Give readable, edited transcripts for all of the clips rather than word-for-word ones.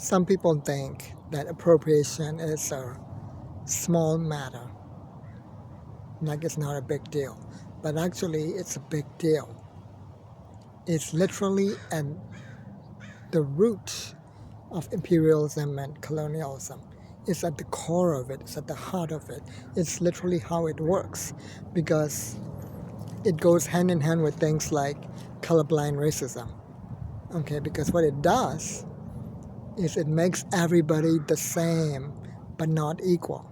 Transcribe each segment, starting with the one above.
Some people think that appropriation is a small matter, like it's not a big deal. But actually, it's a big deal. It's literally at the root of imperialism and colonialism. It's at the core of it, it's at the heart of it. It's literally how it works, because it goes hand in hand with things like colorblind racism. Okay, because what it does is it makes everybody the same but not equal.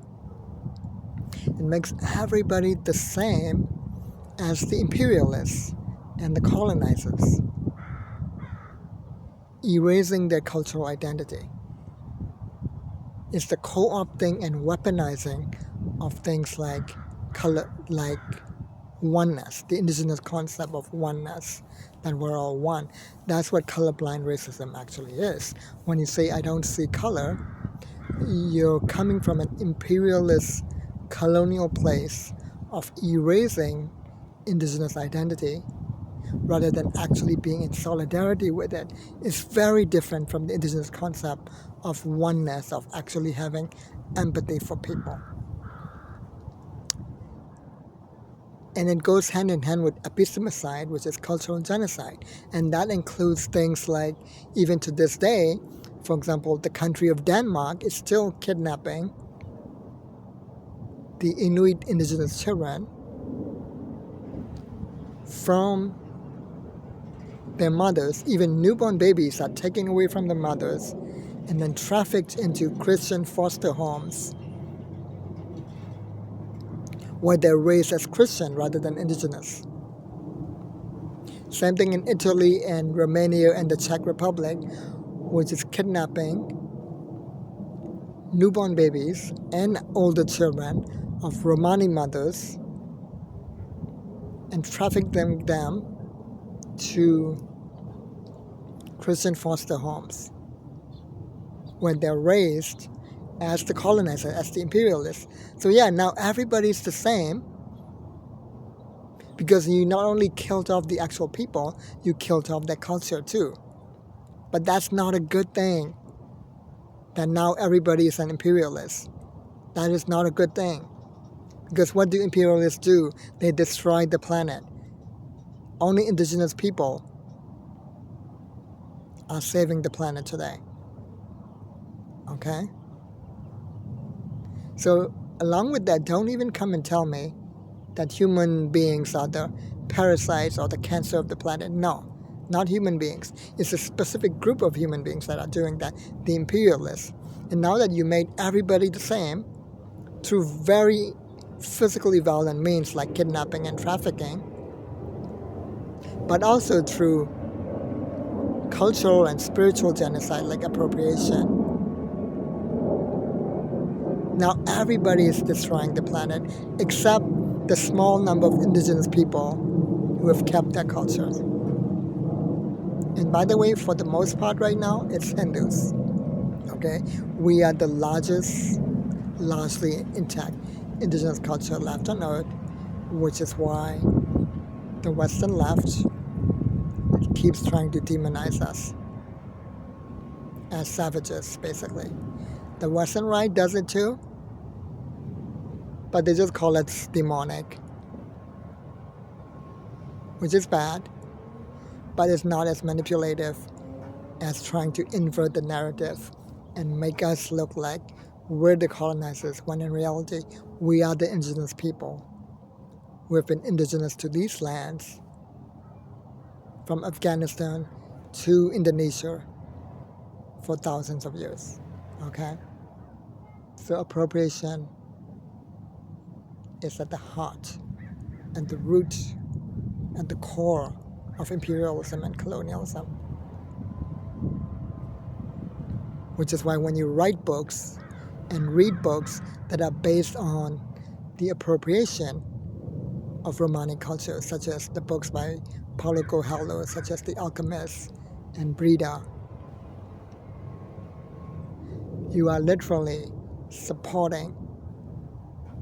It makes everybody the same as the imperialists and the colonizers, erasing their cultural identity. It's the co-opting and weaponizing of things like color, like oneness, the indigenous concept of oneness, that we're all one. That's what colorblind racism actually is. When you say, I don't see color, you're coming from an imperialist colonial place of erasing indigenous identity rather than actually being in solidarity with it. It's very different from the indigenous concept of oneness, of actually having empathy for people. And it goes hand in hand with epistemicide, which is cultural genocide. And that includes things like, even to this day, for example, the country of Denmark is still kidnapping the Inuit indigenous children from their mothers. Even newborn babies are taken away from their mothers and then trafficked into Christian foster homes, where they're raised as Christian rather than indigenous. Same thing in Italy and Romania and the Czech Republic, which is kidnapping newborn babies and older children of Romani mothers and traffic them to Christian foster homes, where they're raised as the colonizer, as the imperialists. So yeah, now everybody's the same, because you not only killed off the actual people, you killed off their culture too. But that's not a good thing, that now everybody is an imperialist. That is not a good thing. Because what do imperialists do? They destroy the planet. Only indigenous people are saving the planet today. Okay? So along with that, don't even come and tell me that human beings are the parasites or the cancer of the planet. No, not human beings. It's a specific group of human beings that are doing that, the imperialists. And now that you made everybody the same through very physically violent means like kidnapping and trafficking, but also through cultural and spiritual genocide like appropriation, now everybody is destroying the planet except the small number of indigenous people who have kept their cultures. And by the way, for the most part right now, it's Hindus. Okay? We are the largest, largely intact indigenous culture left on earth, which is why the Western left keeps trying to demonize us as savages, basically. The Western right does it too, but they just call it demonic, which is bad, but it's not as manipulative as trying to invert the narrative and make us look like we're the colonizers, when in reality, we are the indigenous people who have been indigenous to these lands from Afghanistan to Indonesia for thousands of years. Okay? So appropriation is at the heart and the root and the core of imperialism and colonialism. Which is why when you write books and read books that are based on the appropriation of Romani culture, such as the books by Paulo Coelho, such as The Alchemist and Brida, you are literally supporting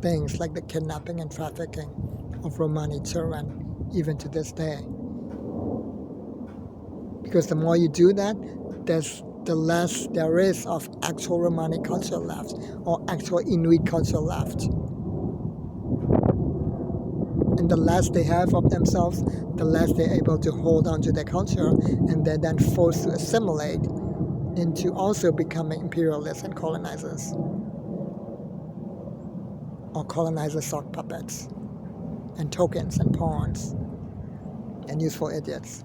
things like the kidnapping and trafficking of Romani children, even to this day. Because the more you do that, there's the less there is of actual Romani culture left or actual Inuit culture left. And the less they have of themselves, the less they're able to hold on to their culture, and they're then forced to assimilate into also becoming imperialists and colonizers, or colonizer sock puppets and tokens and pawns and useful idiots.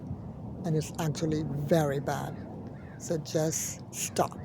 And it's actually very bad. So just stop.